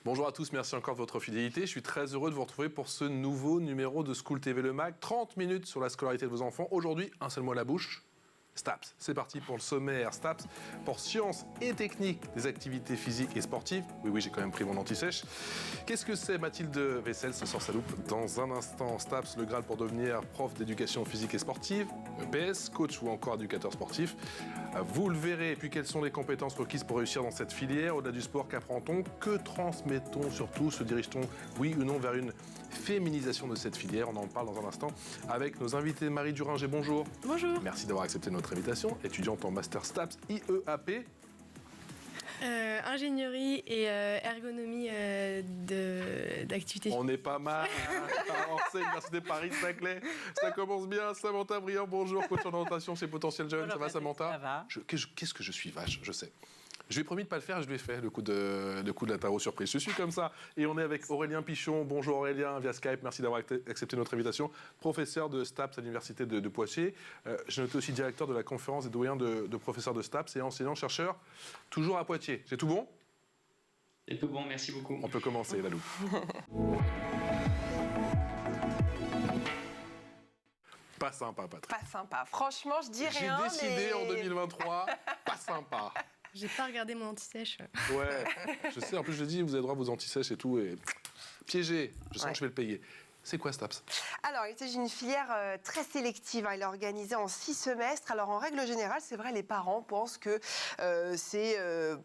Bonjour à tous, merci encore de votre fidélité. Je suis très heureux de vous retrouver pour ce nouveau numéro de School TV Le Mag. 30 minutes sur la scolarité de vos enfants. Aujourd'hui, un seul mot à la bouche. STAPS. C'est parti pour le sommaire STAPS, pour sciences et techniques des activités physiques et sportives. Oui, j'ai quand même pris mon anti-sèche. Qu'est-ce que c'est, Mathilde Vessel se sort sa loupe dans un instant. STAPS, le Graal pour devenir prof d'éducation physique et sportive, EPS, coach ou encore éducateur sportif. Vous le verrez. Et puis, quelles sont les compétences requises pour réussir dans cette filière? Au-delà du sport, qu'apprend-on? Que transmettons surtout? Se dirige-t-on, oui ou non, vers une féminisation de cette filière? On en parle dans un instant avec nos invités. Marie Duringer, bonjour. Bonjour. Merci d'avoir accepté notre invitation. Étudiante en Master STAPS IEAP. Ingénierie et ergonomie d'activité. On est pas mal. Orsay, Université Paris-Saclay. Ça commence bien. Samantha Briand, bonjour. Coach en orientation chez Potentiel Jeune. Bonjour, ça va, Samantha? Ça va. Qu'est-ce que je suis vache, je sais. Je lui ai promis de ne pas le faire, je lui ai fait le coup de la tarot surprise. Je suis comme ça. Et on est avec Aurélien Pichon. Bonjour Aurélien, via Skype. Merci d'avoir accepté notre invitation. Professeur de STAPS à l'Université de Poitiers. Je note aussi directeur de la conférence des doyens de professeurs de STAPS et enseignant-chercheur, toujours à Poitiers. C'est tout bon? C'est tout bon, merci beaucoup. On peut commencer, Lalou. Pas sympa, Patrick. Pas sympa. Franchement, je dis rien, J'ai décidé en 2023, pas sympa. J'ai pas regardé mon anti-sèche. Ouais, je sais. En plus, je dis, vous avez droit à vos anti-sèches et tout. Et piégé. Je sens que je vais le payer. C'est quoi STAPS? Alors, il s'agit d'une filière très sélective. Elle est organisée en 6 semestres. Alors, en règle générale, c'est vrai, les parents pensent que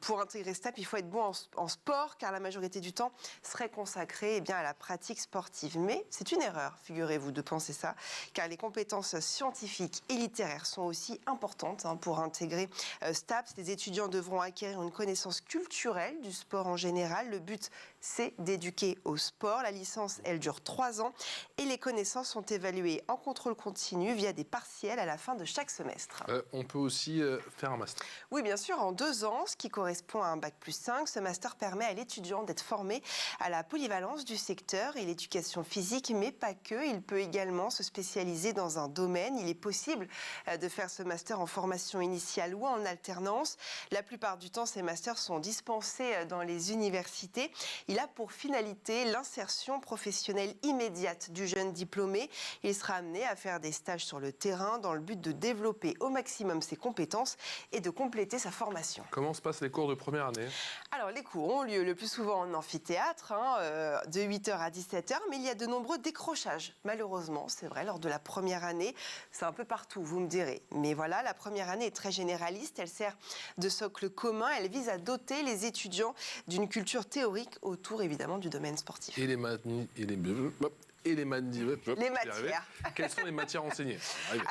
pour intégrer STAPS, il faut être bon en sport, car la majorité du temps serait consacrée à la pratique sportive. Mais c'est une erreur, figurez-vous, de penser ça, car les compétences scientifiques et littéraires sont aussi importantes pour intégrer STAPS. Les étudiants devront acquérir une connaissance culturelle du sport en général. Le but, c'est d'éduquer au sport. La licence, elle dure 3 ans. Et les connaissances sont évaluées en contrôle continu via des partiels à la fin de chaque semestre. On peut aussi faire un master. Oui, bien sûr, en 2 ans, ce qui correspond à un bac+5. Ce master permet à l'étudiant d'être formé à la polyvalence du secteur et l'éducation physique, mais pas que. Il peut également se spécialiser dans un domaine. Il est possible de faire ce master en formation initiale ou en alternance. La plupart du temps, ces masters sont dispensés dans les universités. Il a pour finalité l'insertion professionnelle immédiate du jeune diplômé. Il sera amené à faire des stages sur le terrain dans le but de développer au maximum ses compétences et de compléter sa formation. Comment se passent les cours de première année? Alors, les cours ont lieu le plus souvent en amphithéâtre, de 8h à 17h, mais il y a de nombreux décrochages. Malheureusement, c'est vrai, lors de la première année, c'est un peu partout, vous me direz. Mais voilà, la première année est très généraliste, elle sert de socle commun, elle vise à doter les étudiants d'une culture théorique autour, évidemment, du domaine sportif. Et les matières. Quelles sont les matières enseignées?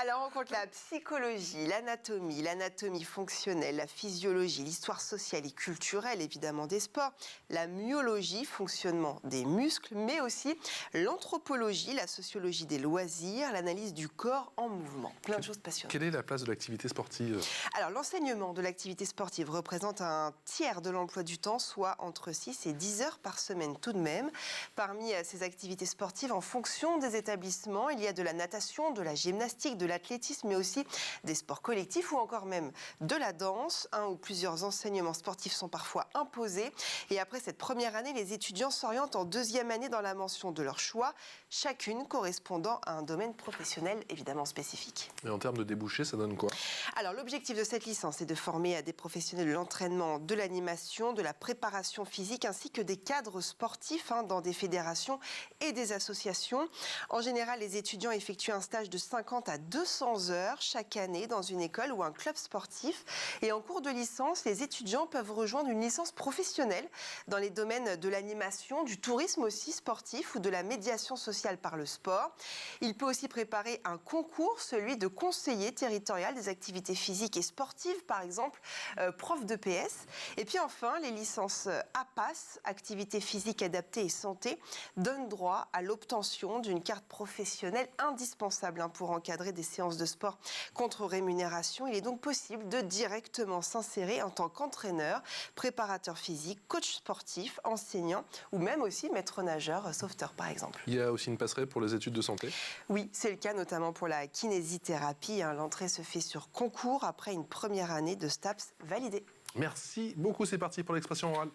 Alors, on compte la psychologie, l'anatomie fonctionnelle, la physiologie, l'histoire sociale et culturelle, évidemment, des sports, la myologie, fonctionnement des muscles, mais aussi l'anthropologie, la sociologie des loisirs, l'analyse du corps en mouvement. Plein de choses passionnantes. Quelle est la place de l'activité sportive? Alors, l'enseignement de l'activité sportive représente un tiers de l'emploi du temps, soit entre 6 et 10 heures par semaine tout de même. Parmi ces activités sportives, en fonction des établissements, il y a de la natation, de la gymnastique, de l'athlétisme, mais aussi des sports collectifs ou encore même de la danse. Un ou plusieurs enseignements sportifs sont parfois imposés. Et après cette première année, les étudiants s'orientent en 2e année dans la mention de leur choix, chacune correspondant à un domaine professionnel évidemment spécifique. Et en termes de débouchés, ça donne quoi? Alors, l'objectif de cette licence est de former des professionnels de l'entraînement, de l'animation, de la préparation physique, ainsi que des cadres sportifs dans des fédérations et des associations. En général, les étudiants effectuent un stage de 50 à 200 heures chaque année dans une école ou un club sportif. Et en cours de licence, les étudiants peuvent rejoindre une licence professionnelle dans les domaines de l'animation, du tourisme aussi sportif ou de la médiation sociale par le sport. Il peut aussi préparer un concours, celui de conseiller territorial des activités physiques et sportives, par exemple, prof de PS. Et puis enfin, les licences APAS, activités physiques adaptées et santé, donnent droit à l'obtention d'une carte professionnelle indispensable pour encadrer des séances de sport contre rémunération. Il est donc possible de directement s'insérer en tant qu'entraîneur, préparateur physique, coach sportif, enseignant ou même aussi maître nageur, sauveteur par exemple. Il y a aussi une passerelle pour les études de santé? Oui, c'est le cas notamment pour la kinésithérapie. L'entrée se fait sur concours après une première année de STAPS validée. Merci beaucoup, c'est parti pour l'expression orale.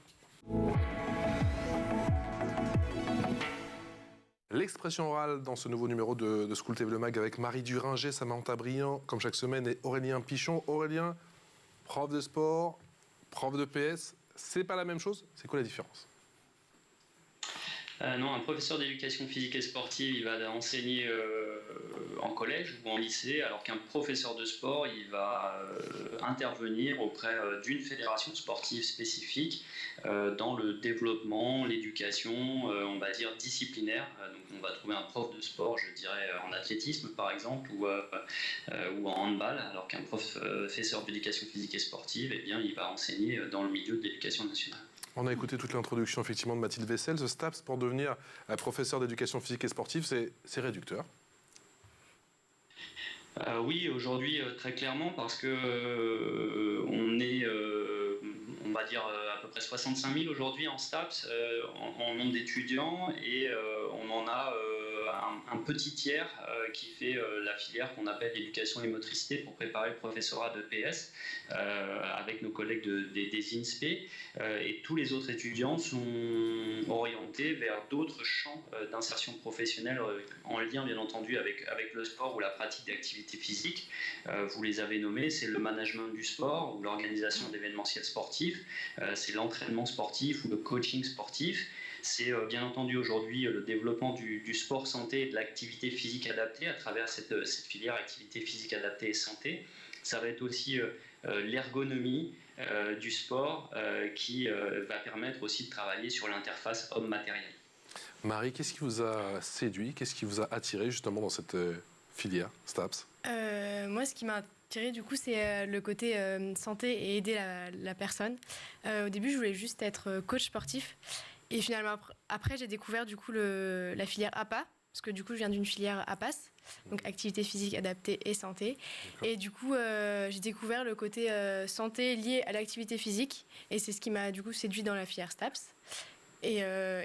L'expression orale dans ce nouveau numéro de School TV Le Mag avec Marie Duringer, Samantha Briand, comme chaque semaine, et Aurélien Pichon. Aurélien, prof de sport, prof de PS, c'est pas la même chose? C'est quoi la différence? Non, un professeur d'éducation physique et sportive, il va enseigner en collège ou en lycée, alors qu'un professeur de sport, il va intervenir auprès d'une fédération sportive spécifique dans le développement, l'éducation, on va dire disciplinaire. Donc on va trouver un prof de sport, je dirais en athlétisme par exemple, ou en handball, alors qu'un professeur d'éducation physique et sportive, eh bien, il va enseigner dans le milieu de l'éducation nationale. On a écouté toute l'introduction effectivement de Mathilde Vessel. Ce STAPS, pour devenir professeur d'éducation physique et sportive, c'est réducteur. Oui, aujourd'hui très clairement, parce que on est, on va dire à peu près 65 000 aujourd'hui en STAPS, en nombre d'étudiants, et on en a un petit tiers qui fait la filière qu'on appelle éducation et motricité pour préparer le professorat de PS avec nos collègues des INSPE, et tous les autres étudiants sont orientés vers d'autres champs d'insertion professionnelle en lien bien entendu avec le sport ou la pratique d'activités physiques. Vous les avez nommés, c'est le management du sport ou l'organisation d'événementiels sportifs, c'est l'entraînement sportif ou le coaching sportif. C'est bien entendu aujourd'hui le développement du sport santé et de l'activité physique adaptée à travers cette filière activité physique adaptée et santé. Ça va être aussi l'ergonomie du sport qui va permettre aussi de travailler sur l'interface homme-matériel. Marie, qu'est-ce qui vous a séduit, qu'est-ce qui vous a attiré justement dans cette filière STAPS? Moi, ce qui m'a attirée, du coup, c'est le côté santé et aider la personne. Au début, je voulais juste être coach sportif. Et finalement, après, j'ai découvert du coup la filière APA, parce que du coup, je viens d'une filière APAS, donc activité physique adaptée et santé. Et du coup, j'ai découvert le côté santé lié à l'activité physique, et c'est ce qui m'a du coup séduit dans la filière STAPS. Et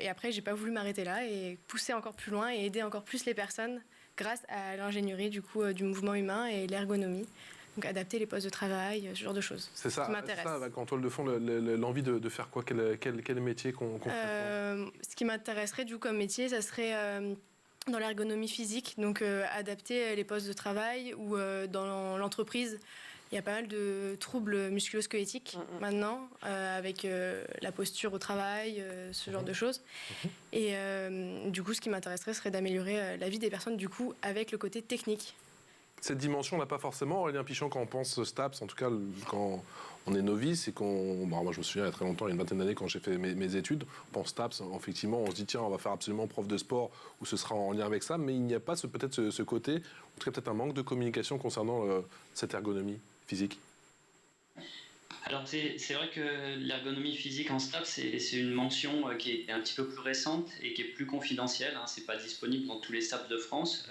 après, j'ai pas voulu m'arrêter là et pousser encore plus loin et aider encore plus les personnes grâce à l'ingénierie du coup du mouvement humain et l'ergonomie. Donc adapter les postes de travail, ce genre de choses. C'est ça, qui m'intéresse. en toile de fond, l'envie de faire quoi? Quel métier concrètement? Ce qui m'intéresserait du coup comme métier, ça serait dans l'ergonomie physique, donc adapter les postes de travail ou dans l'entreprise. Il y a pas mal de troubles musculo-squelettiques maintenant, avec la posture au travail, ce genre de choses. Et du coup, ce qui m'intéresserait serait d'améliorer la vie des personnes du coup avec le côté technique. Cette dimension, on n'a pas forcément, Aurélien Pichon, quand on pense STAPS, en tout cas quand on est novice et qu'on... Bon, moi je me souviens il y a très longtemps, il y a une vingtaine d'années quand j'ai fait mes études, on pense STAPS, effectivement on se dit tiens on va faire absolument prof de sport ou ce sera en lien avec ça, mais il n'y a pas peut-être ce côté, en tout cas peut-être un manque de communication concernant cette ergonomie physique. Alors c'est vrai que l'ergonomie physique en STAPS, c'est une mention qui est un petit peu plus récente et qui est plus confidentielle. Hein, c'est pas disponible dans tous les STAPS de France.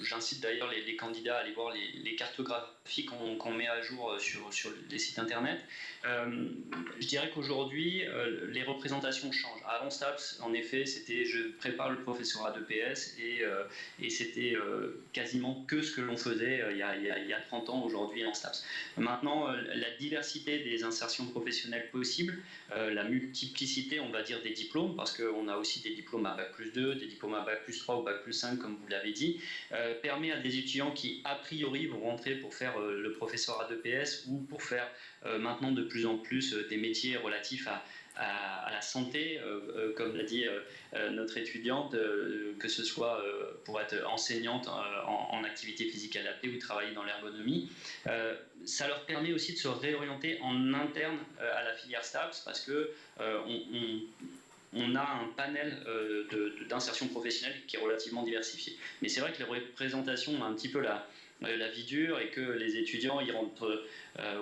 J'incite d'ailleurs les candidats à aller voir les cartographies qu'on met à jour sur les sites internet. Je dirais qu'aujourd'hui, les représentations changent. Avant STAPS, en effet, c'était je prépare le professorat de PS et c'était quasiment que ce que l'on faisait il y a 30 ans aujourd'hui en STAPS. Maintenant, la diversité des insertions professionnelles possibles, la multiplicité, on va dire, des diplômes, parce qu'on a aussi des diplômes à Bac+2, des diplômes à Bac+3 ou Bac+5, comme vous l'avez dit, permet à des étudiants qui, a priori, vont rentrer pour faire le professorat de PS ou pour faire maintenant de plus en plus des métiers relatifs à la santé, comme l'a dit notre étudiante, que ce soit pour être enseignante en activité physique adaptée ou travailler dans l'ergonomie. Ça leur permet aussi de se réorienter en interne à la filière STAPS parce que on a un panel d'insertion professionnelle qui est relativement diversifié. Mais c'est vrai que les représentations ont un petit peu la vie dure et que les étudiants ils rentrent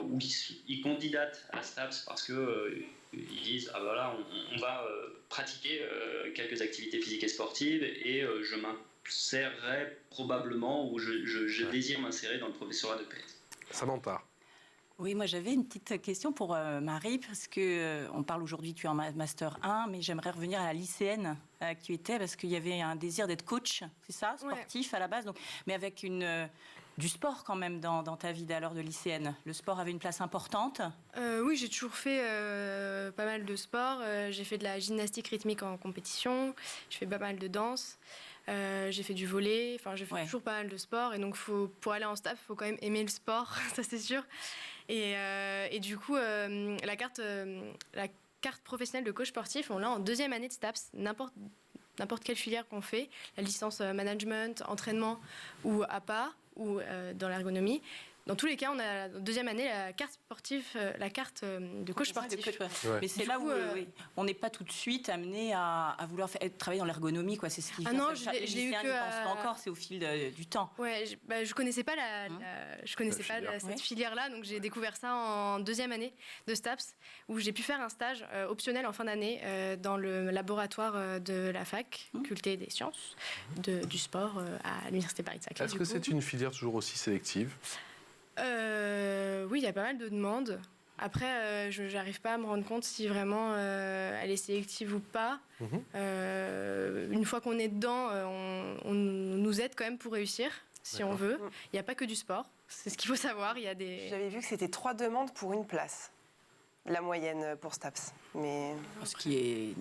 ou ils candidatent à STAPS parce que ils disent ah voilà on va pratiquer quelques activités physiques et sportives et je m'insérerai probablement ou je désire m'insérer dans le professorat de PS. Samantha. Oui, moi j'avais une petite question pour Marie, parce que on parle aujourd'hui, tu es en Master 1, mais j'aimerais revenir à la lycéenne qui était, parce qu'il y avait un désir d'être coach, c'est ça, sportif à la base, donc, mais avec une du sport quand même dans ta vie d'alors de lycéenne. Le sport avait une place importante. Oui, j'ai toujours fait pas mal de sport. J'ai fait de la gymnastique rythmique en compétition. J'ai fait pas mal de danse. J'ai fait du volley. Enfin, j'ai fait toujours pas mal de sport. Et donc, pour aller en STAPS, il faut quand même aimer le sport, ça c'est sûr. Et du coup, la carte professionnelle de coach sportif, on l'a en 2e année de STAPS, n'importe quelle filière qu'on fait, la licence management, entraînement ou APA ou dans l'ergonomie. Dans tous les cas, on a en 2e année la carte sportive, la carte de coach sportif. Mais c'est là où on n'est pas tout de suite amené à vouloir travailler dans l'ergonomie, quoi. C'est ce qui. Ah non, je l'ai eu que. Pense pas encore, c'est au fil du temps. Ouais, je connaissais pas cette filière-là, donc j'ai découvert ça en 2e année de STAPS, où j'ai pu faire un stage optionnel en fin d'année dans le laboratoire de la faculté des sciences du sport à l'université Paris-Saclay. Est-ce que c'est une filière toujours aussi sélective ? Oui, il y a pas mal de demandes. Après, je n'arrive pas à me rendre compte si vraiment elle est sélective ou pas. Une fois qu'on est dedans, on nous aide quand même pour réussir, si on veut. Il n'y a pas que du sport, c'est ce qu'il faut savoir. Il y a des... J'avais vu que c'était 3 demandes pour une place, la moyenne pour STAPS. Mais... Ce qui est...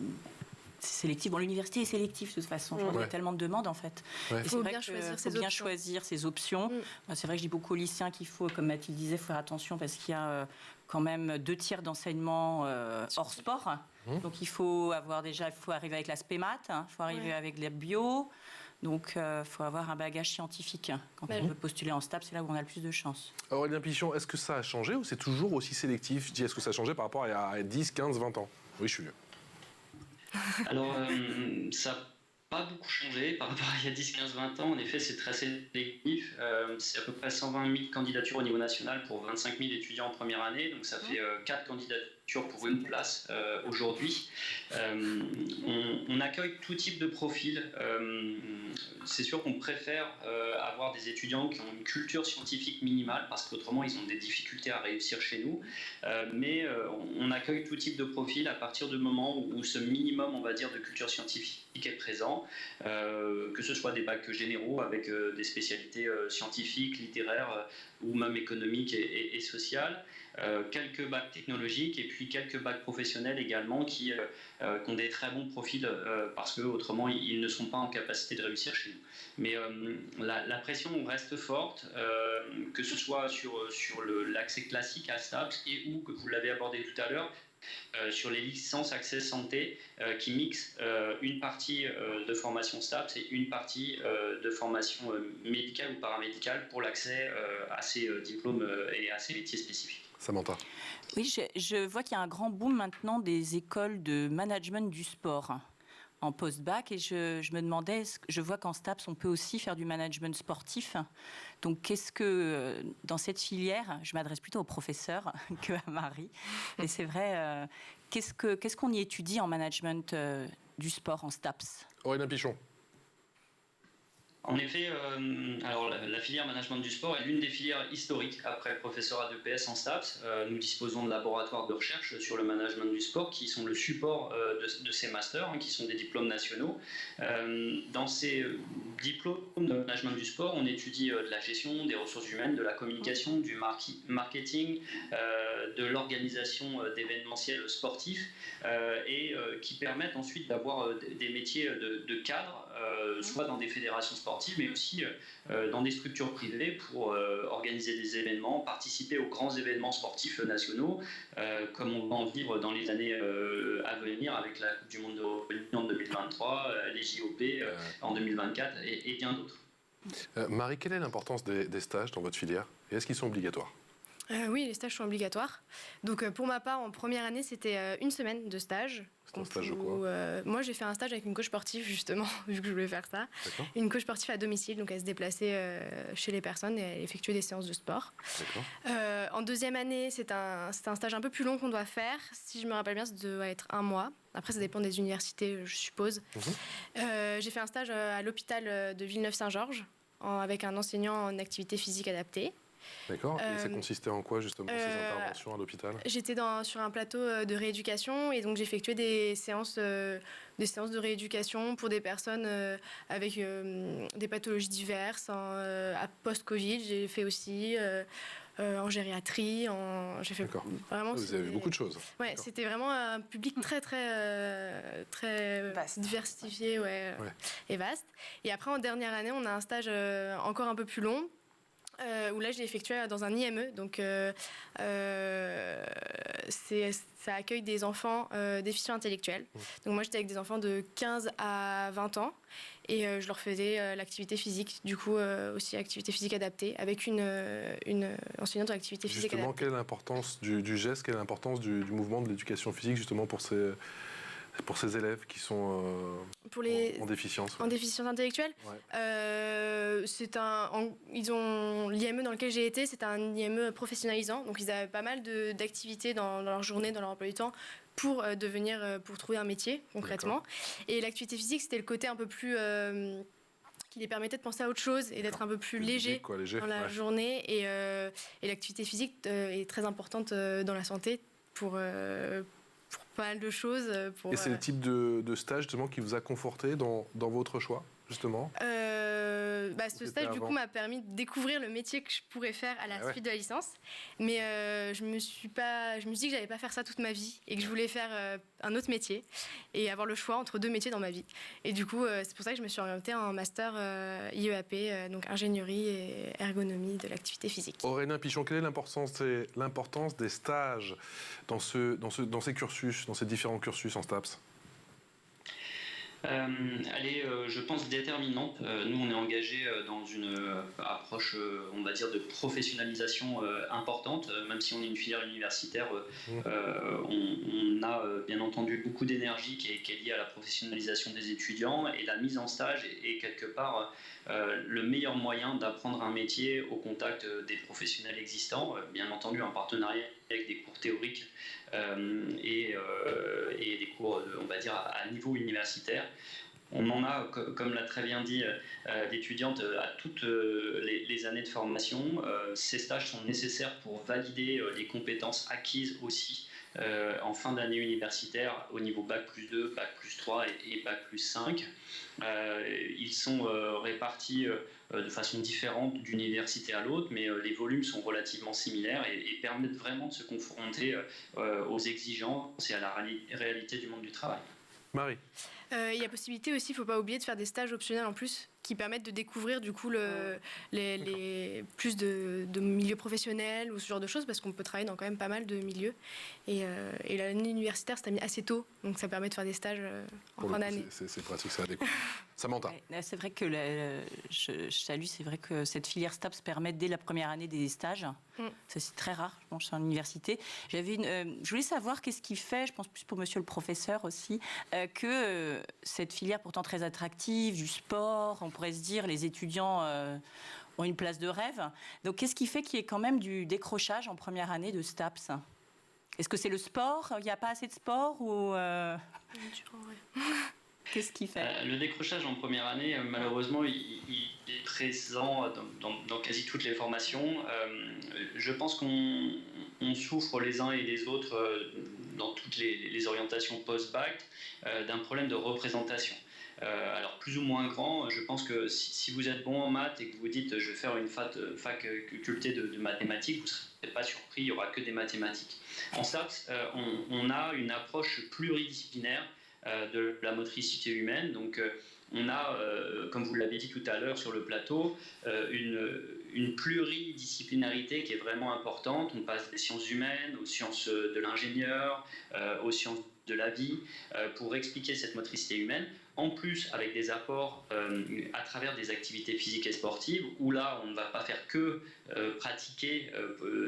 sélectif. Bon, l'université est sélective de toute façon. Il y a tellement de demandes en fait. Il faut bien choisir ses options. C'est vrai que je dis beaucoup aux lycéens qu'il faut, comme Mathilde disait, faire attention parce qu'il y a quand même 2/3 d'enseignement hors sport. Donc il faut arriver avec l'aspect maths, il faut arriver avec la bio. Donc il faut avoir un bagage scientifique. Quand on veut postuler en STAPS, c'est là où on a le plus de chance. Aurélien Pichon, est-ce que ça a changé ou c'est toujours aussi sélectif ? Je dis, est-ce que ça a changé par rapport à 10, 15, 20 ans ? Oui, je suis vieux. Alors, ça n'a pas beaucoup changé par rapport à il y a 10, 15, 20 ans. En effet, c'est très sélectif. C'est à peu près 120 000 candidatures au niveau national pour 25 000 étudiants en première année. Donc, ça fait 4 candidatures pour une place aujourd'hui. On accueille tout type de profil. C'est sûr qu'on préfère avoir des étudiants qui ont une culture scientifique minimale parce qu'autrement, ils ont des difficultés à réussir chez nous. Mais on accueille tout type de profil à partir du moment où ce minimum, on va dire, de culture scientifique est présent, que ce soit des bacs généraux avec des spécialités scientifiques, littéraires ou même économiques et sociales, quelques bacs technologiques et puis quelques bacs professionnels également qui ont des très bons profils parce qu'autrement ils ne sont pas en capacité de réussir chez nous. Mais la pression reste forte, que ce soit sur l'accès classique à STAPS et ou, que vous l'avez abordé tout à l'heure, sur les licences accès santé qui mixent une partie de formation STAPS et une partie de formation médicale ou paramédicale pour l'accès à ces diplômes et à ces métiers spécifiques. Samantha. Oui, je vois qu'il y a un grand boom maintenant des écoles de management du sport en post-bac et je me demandais, je vois qu'en STAPS on peut aussi faire du management sportif. Donc qu'est-ce que dans cette filière, je m'adresse plutôt aux professeurs que à Marie, et c'est vrai, qu'est-ce qu'on y étudie en management du sport en STAPS ? Aurélien Pichon. En effet, alors la filière management du sport est l'une des filières historiques après le professorat d'EPS en STAPS. Nous disposons de laboratoires de recherche sur le management du sport qui sont le support de ces masters, qui sont des diplômes nationaux. Dans ces diplômes de management du sport, on étudie de la gestion, des ressources humaines, de la communication, du marketing, de l'organisation d'événementiels sportifs et qui permettent ensuite d'avoir des métiers de cadre, soit dans des fédérations sportives, mais aussi dans des structures privées pour organiser des événements, participer aux grands événements sportifs nationaux, comme on va en vivre dans les années à venir avec la Coupe du Monde en 2023, les JOP en 2024 et bien d'autres. Marie, quelle est l'importance des stages dans votre filière et est-ce qu'ils sont obligatoires ? Oui, les stages sont obligatoires. Donc pour ma part, en première année, c'était une semaine de stage. C'est un stage de quoi ? Moi, j'ai fait un stage avec une coach sportive, justement, vu que je voulais faire ça. D'accord. Une coach sportive à domicile, donc elle se déplaçait chez les personnes et elle effectuait des séances de sport. En deuxième année, c'est un stage un peu plus long qu'on doit faire. Si je me rappelle bien, ça doit être 1 mois. Après, ça dépend des universités, je suppose. J'ai fait un stage à l'hôpital de Villeneuve-Saint-Georges avec un enseignant en activité physique adaptée. D'accord. Et ça consistait en quoi, justement, ces interventions à l'hôpital? J'étais sur un plateau de rééducation et donc j'effectuais des séances de rééducation pour des personnes avec des pathologies diverses, à post-Covid. J'ai fait aussi en gériatrie, j'ai fait vraiment. Vous avez vu beaucoup de choses. Ouais, c'était vraiment un public très vaste, diversifié, et vaste. Et après, en dernière année, on a un stage encore un peu plus long. Où là, j'ai effectué dans un IME. Donc, ça accueille des enfants déficients intellectuels. Donc, moi, j'étais avec des enfants de 15 à 20 ans. Et je leur faisais l'activité physique, du coup, aussi activité physique adaptée, avec une enseignante en activité physique justement, adaptée. quelle est l'importance du geste, quelle est l'importance du mouvement, de l'éducation physique, justement, pour ces élèves qui sont en déficience? En déficience intellectuelle, l'IME dans lequel j'ai été, c'est un IME professionnalisant. Donc, ils avaient pas mal d'activités dans leur journée, dans leur emploi du temps, pour trouver un métier, concrètement. Et l'activité physique, c'était le côté un peu plus... qui les permettait de penser à autre chose et d'être un peu plus léger dans la journée. Et l'activité physique est très importante dans la santé pour pas mal de choses. Et c'est le type de stage, justement, qui vous a conforté dans votre choix, justement? Ce stage, du coup, m'a permis de découvrir le métier que je pourrais faire à la suite de la licence. Mais je me suis dit que j'allais pas faire ça toute ma vie et que je voulais faire un autre métier et avoir le choix entre deux métiers dans ma vie. Et du coup, c'est pour ça que je me suis orientée en master IEAP, donc ingénierie et ergonomie de l'activité physique. Aurélien Pichon, quelle est l'importance des stages dans ces cursus, dans ces différents cursus en STAPS? Elle est, je pense, déterminante. Nous, on est engagés dans une approche, on va dire, de professionnalisation importante. Même si on est une filière universitaire, on a bien entendu beaucoup d'énergie qui est liée à la professionnalisation des étudiants, et la mise en stage est quelque part le meilleur moyen d'apprendre un métier au contact des professionnels existants, bien entendu en partenariat avec des cours théoriques et des cours, on va dire, à niveau universitaire. On en a, comme l'a très bien dit l'étudiante, à toutes les années de formation. Ces stages sont nécessaires pour valider les compétences acquises aussi en fin d'année universitaire au niveau Bac plus 2, Bac plus 3 et Bac plus 5. Ils sont répartis de façon différente d'université à l'autre, mais les volumes sont relativement similaires et permettent vraiment de se confronter aux exigences et à la réalité du monde du travail. Marie. Il y a possibilité aussi, il ne faut pas oublier, de faire des stages optionnels en plus qui permettent de découvrir du coup plus de milieux professionnels ou ce genre de choses, parce qu'on peut travailler dans quand même pas mal de milieux. Et l'année universitaire, c'est assez tôt, donc ça permet de faire des stages en fin d'année. C'est pratique, ça découvre. Samantha. C'est vrai que je salue, c'est vrai que cette filière STAPS permet dès la première année des stages. Ça, c'est très rare, je pense, en université. Je voulais savoir qu'est-ce qui fait, je pense plus pour monsieur le professeur aussi, que cette filière pourtant très attractive, du sport, on pourrait se dire, les étudiants ont une place de rêve. Donc, qu'est-ce qui fait qu'il y ait quand même du décrochage en première année de STAPS? Est-ce que c'est le sport? Il n'y a pas assez de sport ou Qu'est-ce qui fait? Le décrochage en première année, malheureusement, il est présent dans quasi toutes les formations. Je pense qu'on souffre les uns et les autres dans toutes les orientations post-bac d'un problème de représentation. Alors plus ou moins grand, je pense que si vous êtes bon en maths et que vous dites je vais faire une faculté de mathématiques, vous ne serez pas surpris, il n'y aura que des mathématiques. En STAPS, on a une approche pluridisciplinaire de la motricité humaine. Donc on a, comme vous l'avez dit tout à l'heure sur le plateau, une pluridisciplinarité qui est vraiment importante. On passe des sciences humaines aux sciences de l'ingénieur, aux sciences de la vie, pour expliquer cette motricité humaine. En plus, avec des apports à travers des activités physiques et sportives, où là, on ne va pas faire que pratiquer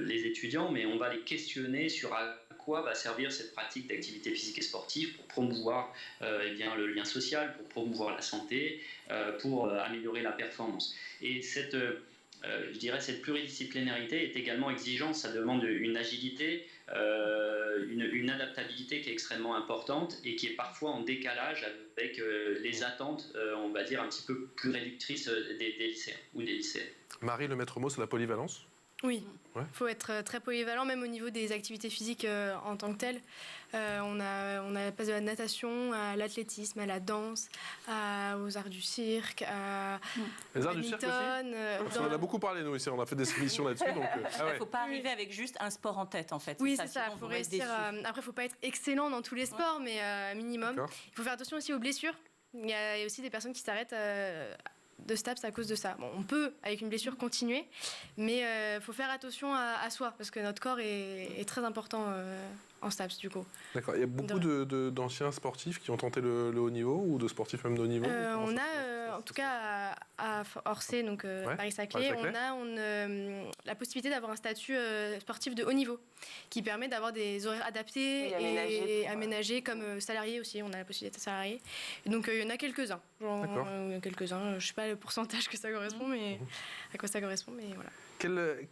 les étudiants, mais on va les questionner sur à quoi va servir cette pratique d'activité physique et sportive pour promouvoir le lien social, pour promouvoir la santé, pour améliorer la performance. Et je dirais cette pluridisciplinarité est également exigeante, ça demande une agilité, une adaptabilité qui est extrêmement importante et qui est parfois en décalage avec les attentes, on va dire, un petit peu plus réductrices des lycéens ou des lycéennes. Marie, le maître mot, c'est la polyvalence? Oui, Ouais. faut être très polyvalent, même au niveau des activités physiques en tant que telles. On passe de la natation à l'athlétisme, à la danse, aux arts du cirque, Les au arts du cirque aussi badminton. Parce qu'on en a beaucoup parlé, nous, ici. On a fait des émissions là-dessus. Donc, Il ne faut pas arriver avec juste un sport en tête, en fait. Oui, c'est ça. Sinon, Il faut vous restez réussir. déçus. Après, il ne faut pas être excellent dans tous les sports, mais minimum. D'accord. Il faut faire attention aussi aux blessures. Il y a aussi des personnes qui s'arrêtent de STAPS à cause de ça. Bon, on peut, avec une blessure, continuer, mais il faut faire attention à soi, parce que notre corps est très important en STAPS, du coup. D'accord. Il y a beaucoup d'anciens sportifs qui ont tenté le haut niveau ou de sportifs même de haut niveau On a, en tout cas, à Orsay, donc Paris-Saclay, on a la possibilité d'avoir un statut sportif de haut niveau qui permet d'avoir des horaires adaptés et aménagés comme salarié aussi. On a la possibilité d'être salarié. Et donc, il y en a quelques-uns. Quelques-uns. Je ne sais pas le pourcentage que ça correspond, mais à quoi ça correspond, mais voilà.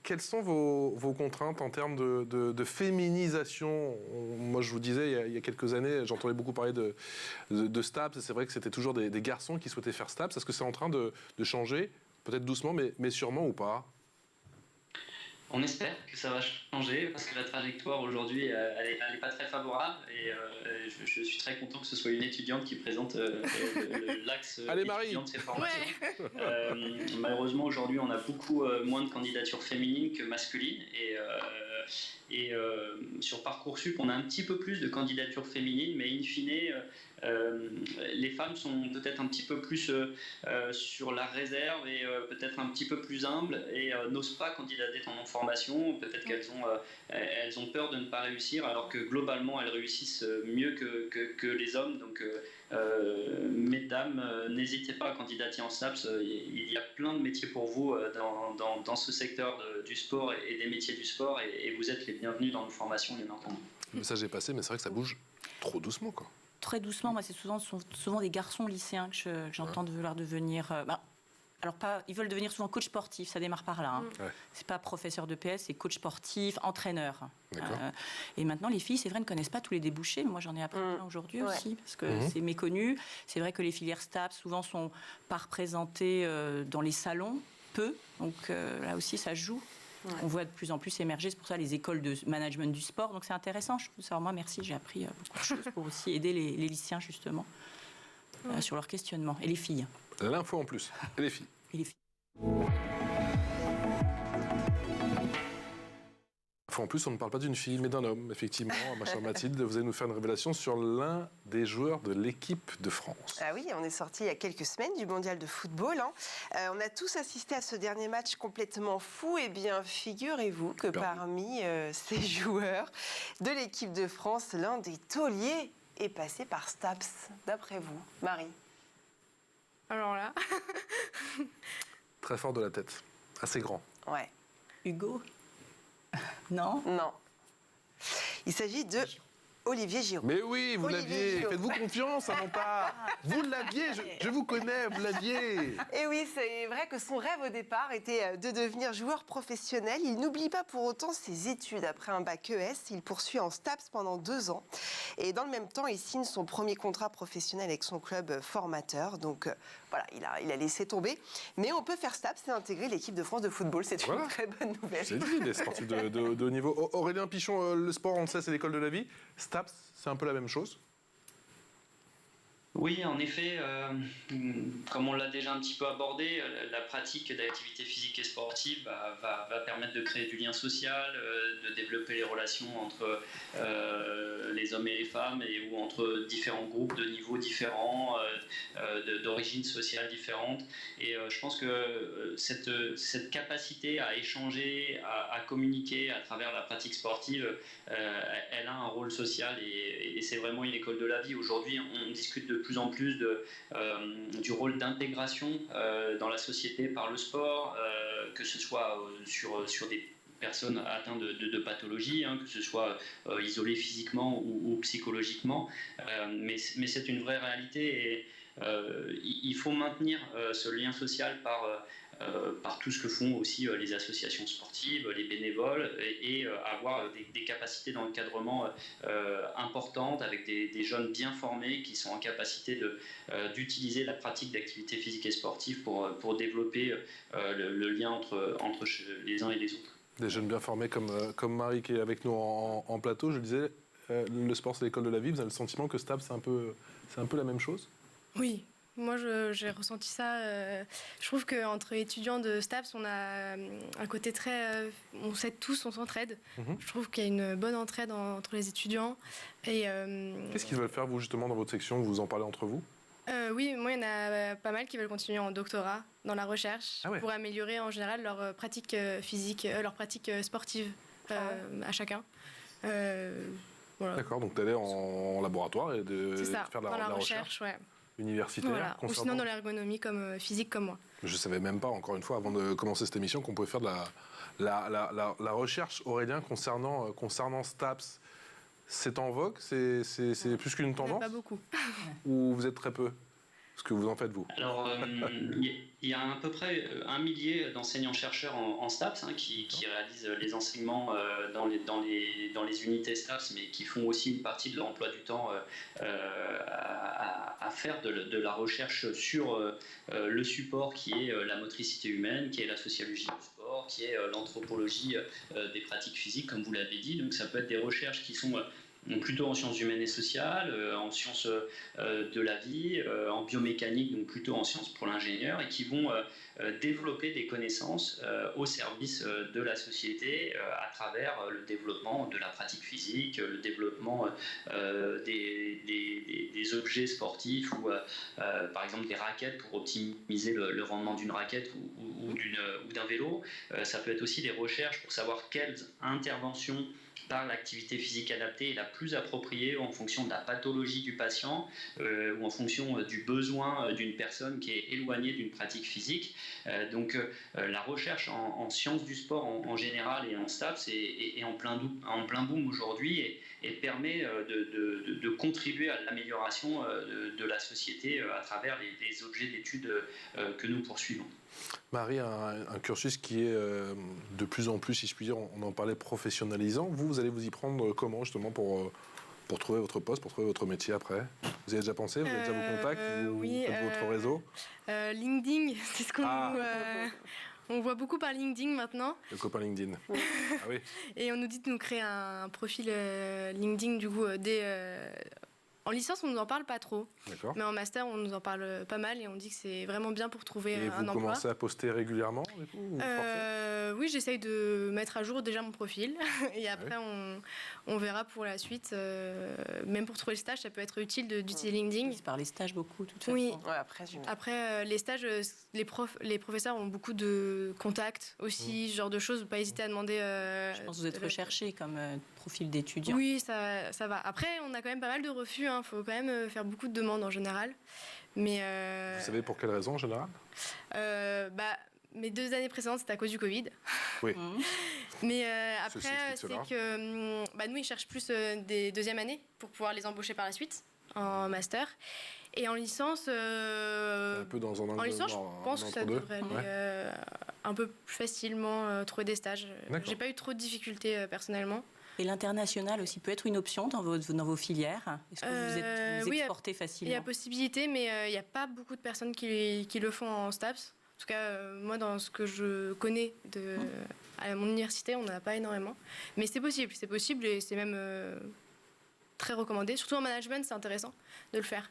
Quelles sont vos contraintes en termes de féminisation? Moi, je vous disais, il y a quelques années, j'entendais beaucoup parler de STAPS, et c'est vrai que c'était toujours des garçons qui souhaitaient faire STAPS. Est-ce que c'est en train de changer? Peut-être doucement, mais sûrement ou pas? On espère que ça va changer parce que la trajectoire aujourd'hui, elle est pas très favorable et je suis très content que ce soit une étudiante qui présente l'axe étudiant de ces formations. Ouais. Malheureusement, aujourd'hui, on a beaucoup moins de candidatures féminines que masculines et sur Parcoursup, on a un petit peu plus de candidatures féminines, mais in fine, les femmes sont peut-être un petit peu plus sur la réserve et peut-être un petit peu plus humbles et n'osent pas candidater en formation. Peut-être qu'elles ont peur de ne pas réussir, alors que globalement, elles réussissent mieux que les hommes. Donc, mesdames, n'hésitez pas à candidater en STAPS. Il y a plein de métiers pour vous dans ce secteur du sport et des métiers du sport, et vous êtes les bienvenus dans nos formations, bien entendu. Le message est passé, mais c'est vrai que ça bouge trop doucement, quoi. Très doucement. Moi, c'est souvent des garçons lycéens que j'entends vouloir devenir. Alors ils veulent devenir souvent coach sportif, ça démarre par là. Hein. Ouais. C'est pas professeur de PS, c'est coach sportif, entraîneur. Et maintenant, les filles, c'est vrai, ne connaissent pas tous les débouchés. Moi, j'en ai appris plein aujourd'hui aussi, parce que c'est méconnu. C'est vrai que les filières STAPS, souvent, sont pas représentées dans les salons, peu. Donc là aussi, ça joue. Ouais. On voit de plus en plus émerger, c'est pour ça les écoles de management du sport. Donc c'est intéressant, je trouve ça. Moi, merci, j'ai appris beaucoup de choses pour aussi aider les lycéens, justement, sur leur questionnement. Et les filles. L'info en plus. Et les filles. Et les filles. En plus, on ne parle pas d'une fille, mais d'un homme, effectivement. Ma chère Mathilde, vous allez nous faire une révélation sur l'un des joueurs de l'équipe de France. Ah oui, on est sorti il y a quelques semaines du mondial de football. On a tous assisté à ce dernier match complètement fou. Eh bien, figurez-vous que parmi ces joueurs de l'équipe de France, l'un des tauliers est passé par STAPS, d'après vous. Marie? Alors là... Très fort de la tête, assez grand. Ouais. Hugo? Non. Il s'agit de Olivier Giroud. Mais oui, vous l'aviez. Faites-vous confiance, Samantha. Vous l'aviez, je vous connais, vous l'aviez. Et oui, c'est vrai que son rêve au départ était de devenir joueur professionnel. Il n'oublie pas pour autant ses études. Après un bac ES, il poursuit en STAPS pendant 2 ans. Et dans le même temps, il signe son premier contrat professionnel avec son club formateur. Donc voilà, il a laissé tomber. Mais on peut faire STAPS et intégrer l'équipe de France de football. C'est une très bonne nouvelle. C'est dit, les sportifs de haut niveau. Aurélien Pichon, le sport, on le sait, c'est l'école de la vie. STAPS, c'est un peu la même chose? Oui, en effet, comme on l'a déjà un petit peu abordé, la pratique d'activités physiques et sportives va permettre de créer du lien social, de développer les relations entre les hommes et les femmes ou entre différents groupes de niveaux différents, d'origines sociales différentes. Et je pense que cette capacité à échanger, à communiquer à travers la pratique sportive, elle a un rôle social et c'est vraiment une école de la vie. Aujourd'hui, on discute de plus en plus du rôle d'intégration dans la société par le sport, que ce soit sur des personnes atteintes de pathologies, que ce soit isolées physiquement ou psychologiquement, mais c'est une vraie réalité et il faut maintenir ce lien social par tout ce que font aussi les associations sportives, les bénévoles, et avoir des capacités d'encadrement importantes avec des jeunes bien formés qui sont en capacité d'utiliser la pratique d'activités physiques et sportives pour développer le lien entre les uns et les autres. Des jeunes bien formés comme Marie qui est avec nous en plateau. Je le disais, le sport c'est l'école de la vie. Vous avez le sentiment que STAPS c'est un peu la même chose? Oui, moi j'ai ressenti ça. Je trouve qu'entre étudiants de STAPS, on a un côté très. On s'aide tous, on s'entraide. Je trouve qu'il y a une bonne entraide entre les étudiants. Et, Qu'est-ce qu'ils veulent faire, vous, justement, dans votre section? Vous en parlez entre vous? Oui, moi, il y en a pas mal qui veulent continuer en doctorat dans la recherche pour améliorer en général leur pratique physique, leur pratique sportive à chacun. Voilà. D'accord, donc d'aller en laboratoire et de faire de la recherche universitaire. Voilà. Ou sinon dans l'ergonomie comme physique comme moi. Je ne savais même pas, encore une fois, avant de commencer cette émission, qu'on pouvait faire de la recherche, Aurélien, concernant STAPS. C'est en vogue? C'est plus qu'une tendance? Pas beaucoup. Ou vous êtes très peu? Ce que vous en faites, vous? Alors, il y a à peu près 1 millier d'enseignants-chercheurs en STAPS qui réalisent les enseignements dans les unités STAPS, mais qui font aussi une partie de leur emploi du temps à faire de la recherche sur le support qui est la motricité humaine, qui est la sociologie du sport, qui est l'anthropologie des pratiques physiques, comme vous l'avez dit. Donc, ça peut être des recherches qui sont plutôt en sciences humaines et sociales, en sciences de la vie, en biomécanique, donc plutôt en sciences pour l'ingénieur, et qui vont développer des connaissances au service de la société à travers le développement de la pratique physique, le développement des objets sportifs ou par exemple des raquettes pour optimiser le rendement d'une raquette ou d'un vélo. Ça peut être aussi des recherches pour savoir quelles interventions par l'activité physique adaptée est la plus appropriée en fonction de la pathologie du patient ou en fonction du besoin d'une personne qui est éloignée d'une pratique physique. Donc la recherche en sciences du sport en général et en STAPS est en plein boom aujourd'hui et permet de contribuer à l'amélioration de la société à travers les objets d'études que nous poursuivons. Marie, un cursus qui est de plus en plus, si je puis dire, on en parlait, professionnalisant. Vous allez vous y prendre comment, justement, pour trouver votre poste, pour trouver votre métier après? Vous avez déjà pensé? Vous avez déjà vos contacts? Oui, votre réseau? LinkedIn, c'est ce qu'on on voit beaucoup par LinkedIn maintenant. Le copain LinkedIn. Ah oui. Et on nous dit de nous créer un profil LinkedIn, du coup, en licence, on ne nous en parle pas trop. D'accord. Mais en master, on nous en parle pas mal et on dit que c'est vraiment bien pour trouver un emploi. Et vous commencez à poster régulièrement, du coup, oui, j'essaye de mettre à jour déjà mon profil. Et après, on verra pour la suite. Même pour trouver le stage, ça peut être utile d'utiliser LinkedIn. C'est par les stages beaucoup, de toute façon. Oui. Ouais, Après, les stages, les professeurs ont beaucoup de contacts aussi, ce genre de choses. Pas hésiter à demander. Je pense que vous êtes recherché comme profil d'étudiant. Oui, ça va. Après, on a quand même pas mal de refus. Il faut quand même faire beaucoup de demandes en général. Mais, vous savez pour quelle raison en général? Mes 2 années précédentes, c'était à cause du Covid. Oui. Mais après, c'est que nous, ils cherchent plus des 2e années pour pouvoir les embaucher par la suite en master. Et en licence, un peu dans un en licence, je pense que ça devrait aller un peu plus facilement trouver des stages. J'ai pas eu trop de difficultés personnellement. Et l'international aussi peut être une option dans vos filières? Est-ce que vous exportez facilement? Il y a possibilité, mais il n'y a pas beaucoup de personnes qui le font en STAPS. En tout cas, moi, dans ce que je connais à mon université, on n'en a pas énormément. Mais c'est possible et c'est même très recommandé. Surtout en management, c'est intéressant de le faire.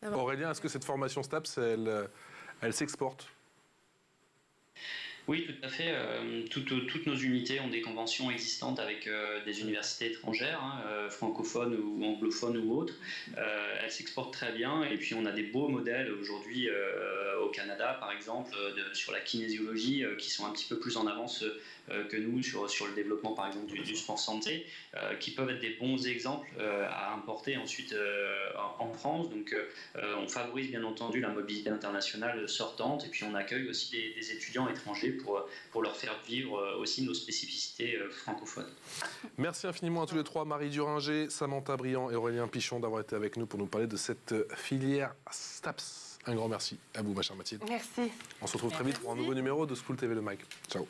Aurélien, est-ce que cette formation STAPS, elle s'exporte? Oui, tout à fait. Toutes nos unités ont des conventions existantes avec des universités étrangères, francophones ou anglophones ou autres. Elles s'exportent très bien et puis on a des beaux modèles aujourd'hui au Canada, par exemple, sur la kinésiologie qui sont un petit peu plus en avance que nous sur le développement, par exemple, du sport santé, qui peuvent être des bons exemples à importer ensuite en France. Donc on favorise bien entendu la mobilité internationale sortante et puis on accueille aussi des étudiants étrangers pour leur faire vivre aussi nos spécificités francophones. Merci infiniment à tous les trois, Marie Duringer, Samantha Briand et Aurélien Pichon, d'avoir été avec nous pour nous parler de cette filière STAPS. Un grand merci à vous, ma chère Mathilde. Merci. On se retrouve très vite pour un nouveau numéro de School TV Le Mag. Ciao.